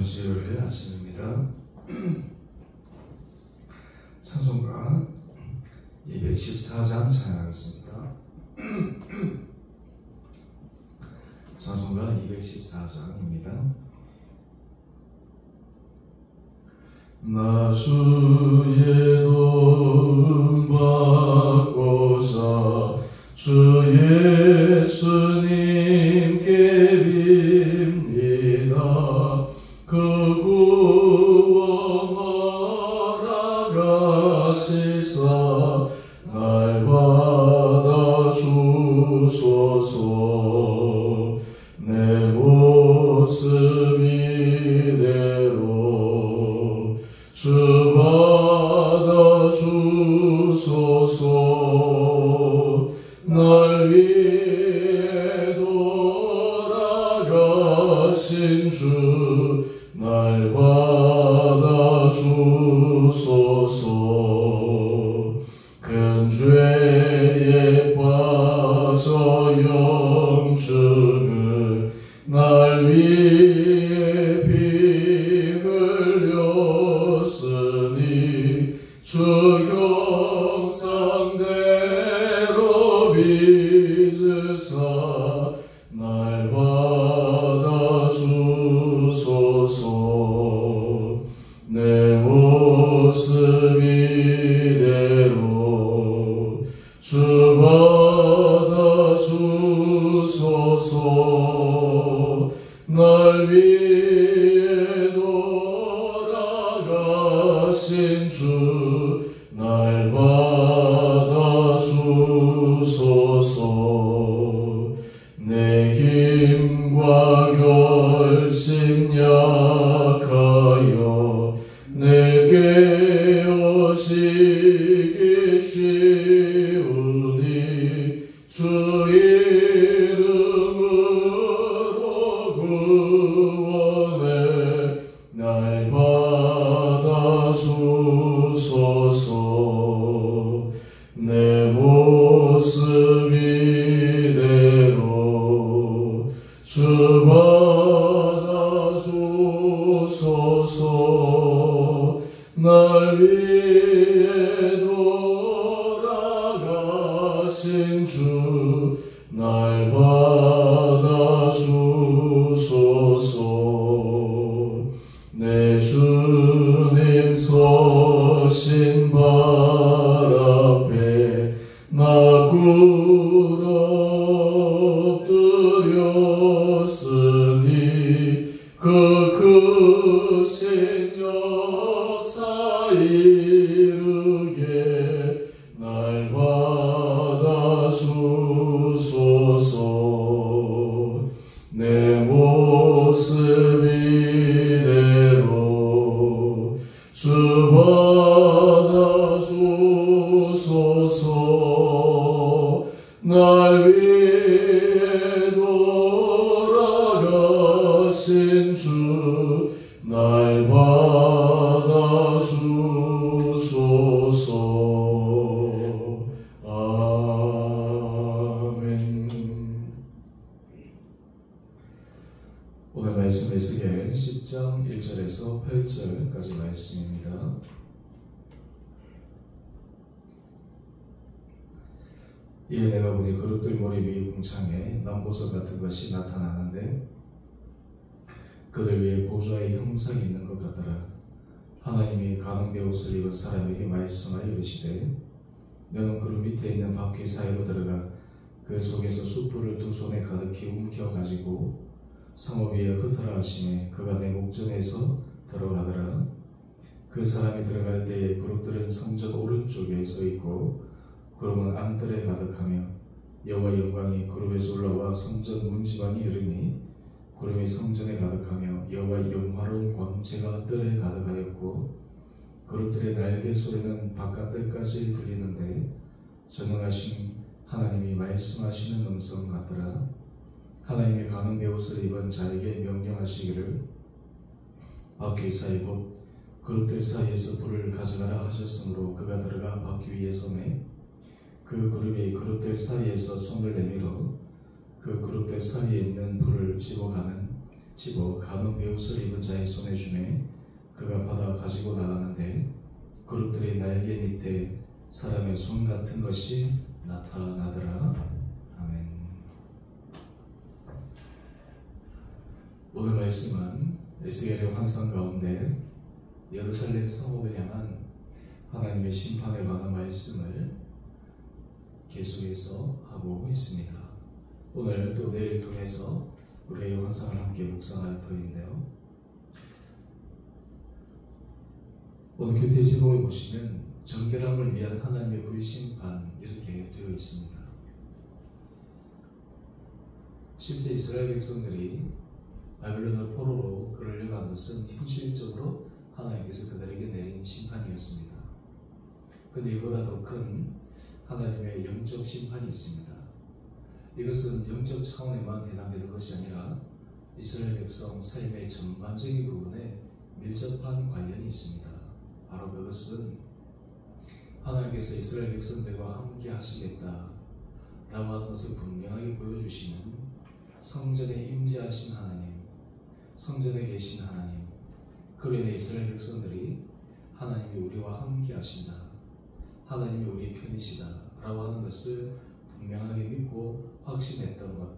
수요일 아침입니다. 찬송가 214장 찬양하겠습니다. 찬송가 214장입니다. 나 주의 도움 받고서 주 예수님께 빕니다. 그 구원하라 가시사 날 받아주소서. 내 모습 이대로 주 받아주소서. 날 위해 돌아가신 주 날 받아주소서. 큰 죄에 빠져 영축을 날 위해 피 흘렸으니 주 형상대로 빚으사 날 받아주소서. 내 모습 이대로 주 받아주소서. 날 위해 돌아가신 주 날 받아주소서. 내 힘과 결심 약하여 내게 오시기 쉬우니 주 이름으로 구원해 날 받아주소서. 내 모습 이대로 주 받아주소서. 날 위해 돌아가신 주 날 받아주소서. 내 주님 서신 발 앞에 나 꿇어 엎드렸으니 그 크신 역사 이루게 날 받아주소서. 내 모습 이대로 주 받아주소서. 날 위해 돌아가신 주 날 받아주소서. 아멘. 오늘 말씀 에스겔 10장 1절에서 8절까지 말씀입니다. 이에 내가 보니 그릇들 머리 위 궁창에 남보석 같은 것이 나타나는데 그들 위에 보좌의 형상이 있는 것 같더라. 하나님이 가는 베옷을 입은 사람에게 말씀하여 이르시되 너는 그릇 밑에 있는 바퀴 사이로 들어가 그 속에서 숯불을 두 손에 가득히 움켜가지고 성읍 위에 흩어라 하시매 그가 내 목전에서 들어가더라. 그 사람이 들어갈 때에 그릇들은 성전 오른쪽에 서 있고 그룹은 안뜰에 가득하며 여호와의 영광이 그룹에서 올라와 성전 문지방에 이르니 그룹이 성전에 가득하며 여호와의 영화로운 광채가 뜰에 가득하였고 그룹들의 날개 소리는 바깥뜰까지 들리는데 전능하신 하나님이 말씀하시는 음성 같더라. 하나님이 가는 베옷을 입은 자에게 명령하시기를 바퀴 사이 곧 그룹들 사이에서 불을 가져가라 하셨으므로 그가 들어가 바퀴 위에 서매 그 그룹이 그룹들 사이에서 손을 내밀어 그 그룹들 사이에 있는 불을 집어가는 집어 가는 베옷을 입은 자의 손에 주매 그가 받아 가지고 나가는데 그룹들의 날개 밑에 사람의 손 같은 것이 나타나더라. 아멘. 오늘 말씀은 에스겔의 환상 가운데 예루살렘 성읍을 향한 하나님의 심판에 관한 말씀을 계속해서 하고 있습니다. 오늘 또 내일 통해서 우리의 환상을 함께 묵상할 터인데요. 오늘 교태 제목에 보시면 정결함을 위한 하나님의 불심판 이렇게 되어 있습니다. 실제 이스라엘 백성들이 바벨론의 포로로 끌려간 것은 현실적으로 하나님께서 그들에게 내린 심판이었습니다. 그런데 이보다 더 큰 하나님의 영적 심판이 있습니다. 이것은 영적 차원에만 해당되는 것이 아니라 이스라엘 백성 삶의 전반적인 부분에 밀접한 관련이 있습니다. 바로 그것은 하나님께서 이스라엘 백성들과 함께 하시겠다 라고 하는 것을 분명하게 보여주시는 성전에 임재하신 하나님, 성전에 계신 하나님, 그로 인해 이스라엘 백성들이 하나님이 우리와 함께 하신다, 하나님이 우리의 편이시다 라고 하는 것을 분명하게 믿고 확신했던 것,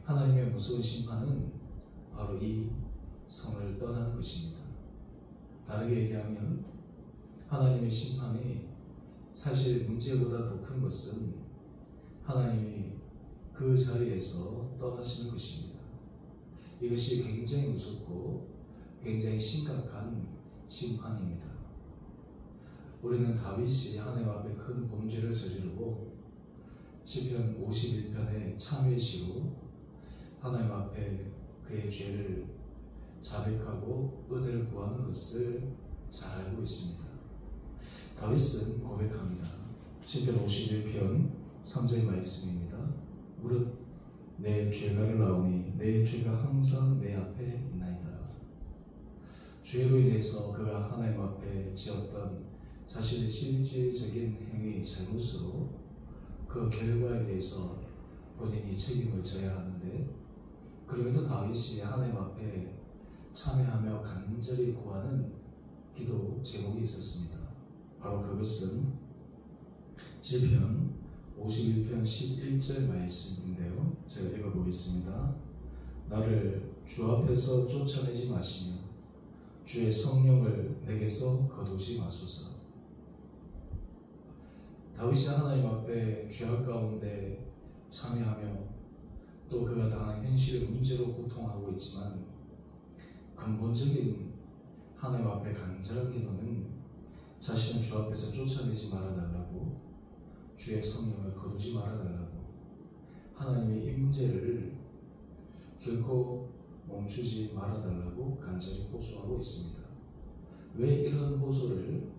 하나님의 무서운 심판은 바로 이 성을 떠나는 것입니다. 다르게 얘기하면 하나님의 심판이 사실 문제보다 더 큰 것은 하나님이 그 자리에서 떠나시는 것입니다. 이것이 굉장히 무섭고 굉장히 심각한 심판입니다. 우리는 다윗이 하나님 앞에 큰 범죄를 저지르고 시편 51편의 참회의 시로 하나님 앞에 그의 죄를 자백하고 은혜를 구하는 것을 잘 알고 있습니다. 다윗은 고백합니다. 시편 51편 3절 말씀입니다. 무릇 내 죄가를 나오니 내 죄가 항상 내 앞에 있나이다. 죄로 인해서 그가 하나님 앞에 지었던 자신의 실질적인 행위, 잘못으로 그 결과에 대해서 본인이 책임을 져야 하는데, 그럼에도 다윗이 하나님 앞에 참회하며 간절히 구하는 기도 제목이 있었습니다. 바로 그것은 시편 51편 11절 말씀인데요. 제가 읽어보겠습니다. 나를 주 앞에서 쫓아내지 마시며 주의 성령을 내게서 거두지 마소서. 다윗이 하나님 앞에 죄악 가운데 참회하며 또 그가 당한 현실의 문제로 고통하고 있지만, 근본적인 하나님 앞에 간절한 기도는 자신을 주 앞에서 쫓아내지 말아달라고, 주의 성령을 거두지 말아달라고, 하나님의 임재를 결코 멈추지 말아달라고 간절히 호소하고 있습니다. 왜 이런 호소를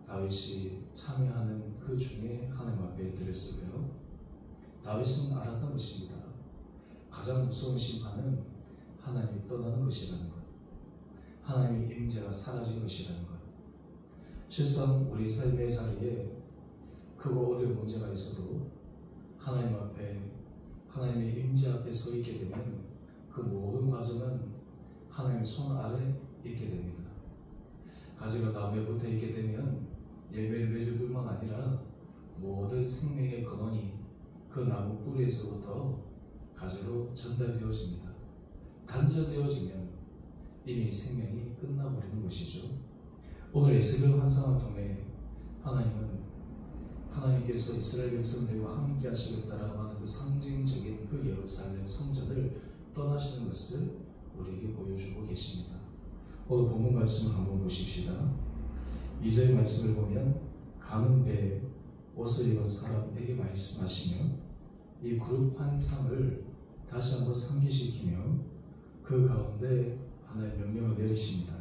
다윗이 참여하는 그 중에 하나님 앞에 드렸을까요? 다윗은 알았던 것입니다. 가장 무서운 심판은 하나님이 떠나는 것이라는 것, 하나님의 임재가 사라진 것이라는 것. 실상 우리 삶의 자리에 크고 어려운 문제가 있어도 하나님 앞에, 하나님의 임재 앞에 서 있게 되면 그 모든 과정은 하나님의 손 아래 있게 됩니다. 가지가 나무에 붙어 있게 되면 열매를 맺을 뿐만 아니라 모든 생명의 근원이 그 나무 뿌리에서부터 가지로 전달되어집니다. 단절되어지면 이미 생명이 끝나버리는 것이죠. 오늘 에스겔 환상을 통해 하나님께서 이스라엘 백성들과 함께 하시겠다라고 하는 그 상징적인 그 예루살렘 성전을 떠나시는 것을 우리에게 보여주고 계십니다. 오늘 본문 말씀을 한번 보십시다. 2절 말씀을 보면 가는 배에 옷을 입은 사람에게 말씀하시며 이 그룹 환상을 다시 한번 상기시키며 그 가운데 하나의 명령을 내리십니다.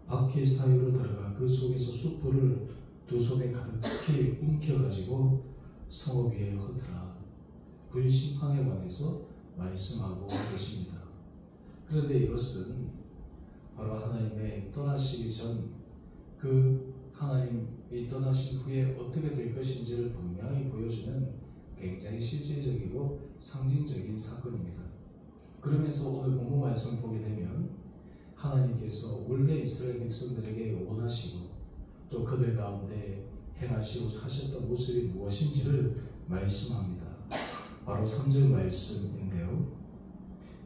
바퀴 사이로 들어가 그 속에서 숯불을 두 손에 가득히 움켜가지고 성읍 위에 흩으라. 불심판에 관해서 말씀하고 계십니다. 그런데 이것은 바로 하나님의 떠나시기 전 그 하나님이 떠나신 후에 어떻게 될 것인지를 분명히 보여주는 굉장히 실질적이고 상징적인 사건입니다. 그러면서 오늘 본문 말씀 보게 되면 하나님께서 원래 이스라엘 백성들에게 원하시고 또 그들 가운데 행하시고 하셨던 모습이 무엇인지를 말씀합니다. 바로 3절 말씀인데요.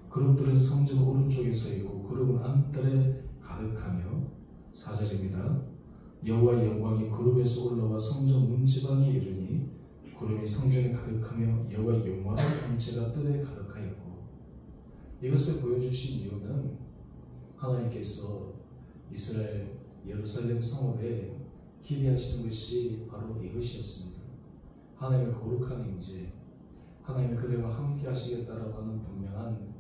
그룹들은 성전 오른쪽에 서 있고 그룹은 안뜰에 가득하며 4절입니다. 여호와의 영광이 그룹에서 올라와 성전 문지방에 이르니 구름이 성전에 가득하며 여호와의 영광의 전체가 뜰에 가득하였고, 이것을 보여주신 이유는 하나님께서 이스라엘 예루살렘 성읍에 기대하시는 것이 바로 이것이었습니다. 하나님의 거룩한 임재, 하나님의 그들과 함께 하시겠다라고 하는 분명한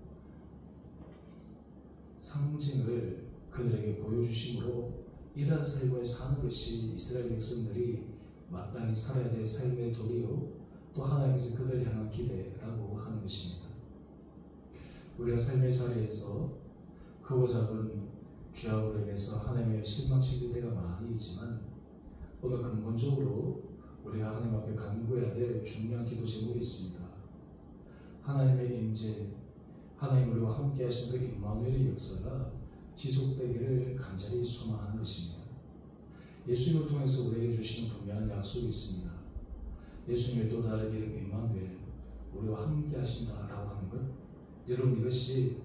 상징을 그들에게 보여주심으로 이러한 삶을 사는 것이 이스라엘 백성들이 마땅히 살아야 될 삶의 도리요 또 하나님께서 그들을 향한 기대라고 하는 것입니다. 우리가 삶의 자리에서 크고 작은 죄악으로 인해서 하나님의 실망시킬 때가 많이 있지만 오늘 근본적으로 우리가 하나님 앞에 간구해야 될 중요한 기도 제목이 있습니다. 하나님의 임재, 하나님 우리와 함께 하시는 그 임마누엘의 역사가 지속되기를 간절히 소망하는 것입니다. 예수님을 통해서 우리에게 주시는 분명한 약속이 있습니다. 예수님의 또 다른 이름 임마누엘, 우리와 함께 하신다라고 하는 것, 여러분 이것이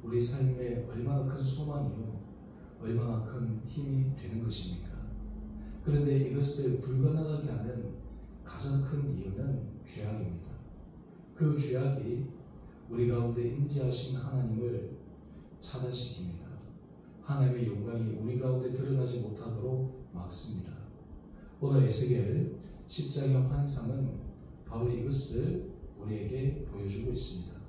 우리 삶에 얼마나 큰 소망이요 얼마나 큰 힘이 되는 것입니까? 그런데 이것을 불가능하게 하는 가장 큰 이유는 죄악입니다. 그 죄악이 우리 가운데 임재하신 하나님을 차단시킵니다. 하나님의 영광이 우리 가운데 드러나지 못하도록 막습니다. 오늘 에스겔 10장의 환상은 바로 이것을 우리에게 보여주고 있습니다.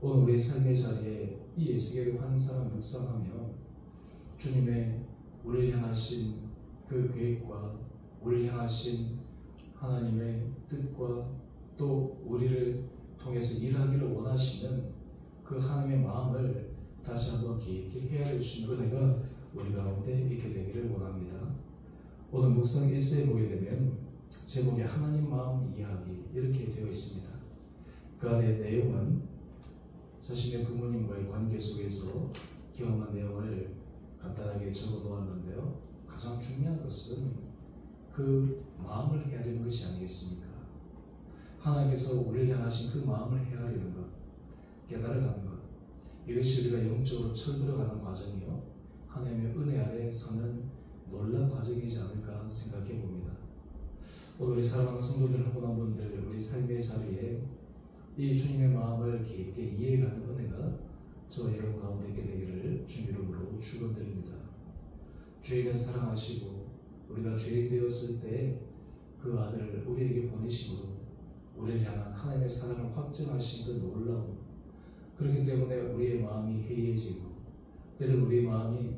오늘 우리의 삶의 자리에 이 에스겔의 환상을 묵상하며 주님의 우리를 향하신 그 계획과 우리를 향하신 하나님의 뜻과 또 우리를 통해서 일하기를 원하시는 그 하나님의 마음을 다시 한번 깊게 헤아릴 수 있는 은혜가 우리 가운데 있게 되기를 원합니다. 오늘 묵상 1세에 보게 되면 제목이 하나님 마음 이야기 이렇게 되어 있습니다. 그 안에 내용은 자신의 부모님과의 관계 속에서 경험한 내용을 간단하게 적어 놓았는데요. 가장 중요한 것은 그 마음을 헤아리는 것이 아니겠습니까? 하나님께서 우리를 향하신 그 마음을 헤아리는 것, 깨달아가는 것, 이것이 우리가 영적으로 철들어가는 과정이요 하나님의 은혜 아래 서는 놀라운 과정이지 않을까 생각해 봅니다. 오늘 우리 사랑하는 성도들 한 분들 우리 삶의 자리에 이 주님의 마음을 깊게 이해가는 은혜가 저와 여러분 가운데 있게 되기를 주님 이름으로 축원드립니다. 죄인을 사랑하시고 우리가 죄인 되었을 때 그 아들을 우리에게 보내심으로 우리를 향한 하나님의 사랑을 확증하신 그 놀라움, 그렇기 때문에 우리의 마음이 해이해지고 때로는 우리의 마음이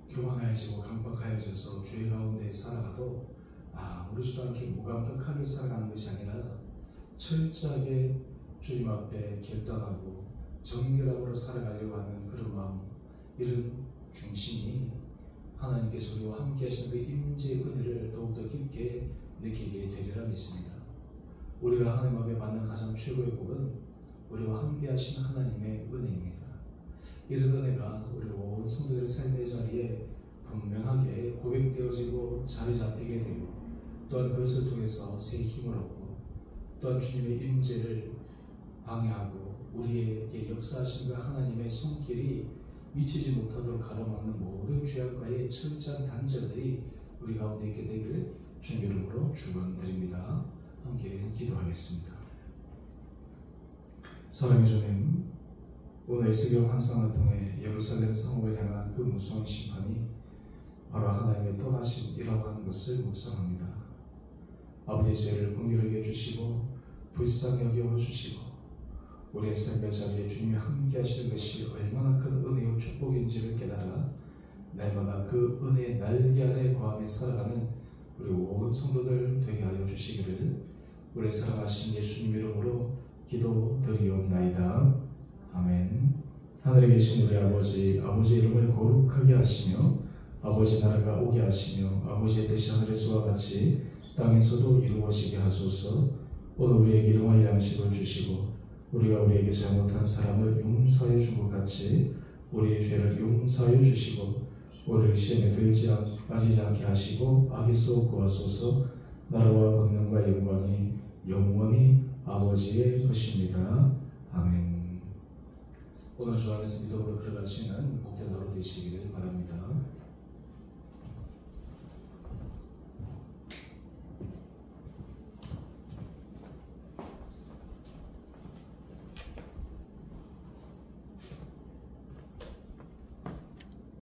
교만해지고 강박하여져서 죄 가운데 살아가도 아무렇지도 않게 무감각하게 살아가는 것이 아니라 철저하게 주님 앞에 결단하고 정결함으로 살아가려고 하는 그런 마음, 이런 중심이 하나님께서 우리와 함께 하시는 그 임재의 은혜를 더욱더 깊게 느끼게 되리라 믿습니다. 우리가 하나님 앞에 받는 가장 최고의 복은 우리와 함께 하시는 하나님의 은혜입니다. 이런 은혜가 우리 온 성도들의 삶의 자리에 분명하게 고백되어지고 자리 잡히게 되고 또한 그것을 통해서 새 힘을 얻고 또한 주님의 임재를 방해하고 우리에게 역사하신 그 하나님의 손길이 미치지 못하도록 가로막는 모든 죄악과의 철저한 단절들이 우리 가운데 있게 되기를 주님 이름으로 축원드립니다. 함께 기도하겠습니다. 사랑의 주님, 오늘 에스겔 환상을 통해 예루살렘 성읍을 향한 그 무서운 심판이 바로 하나님의 떠나심이라고 하는 것을 묵상합니다. 아버지의 죄를 긍휼하게 해주시고 불쌍히 여겨주시고 우리의 삶의 자리에 주님이 함께 하시는 것이 얼마나 큰 은혜요 축복인지를 깨달아 날마다 그 은혜의 날개 아래 거하며 살아가는 우리 온 성도들 되게 하여 주시기를 우리 사랑하신 예수님 이름으로 기도드리옵나이다. 아멘. 하늘에 계신 우리 아버지, 아버지 이름을 거룩하게 하시며 아버지 나라가 오게 하시며 아버지의 뜻이 하늘에서와 같이 땅에서도 이루어지게 하소서. 오늘 우리에게 일용할 양식을 주시고 우리가 우리에게 잘못한 사람을 용서해 준 것 같이 우리의 죄를 용서해 주시고 우리를 시험에 빠지지 않게 하시고 악에서 구하소서. 나라와 권능과 영광이 영원히 아버지의 것입니다. 아멘. 오늘 주 안에서 믿음으로 걸어가시는 복된 하루 되시기를 바랍니다.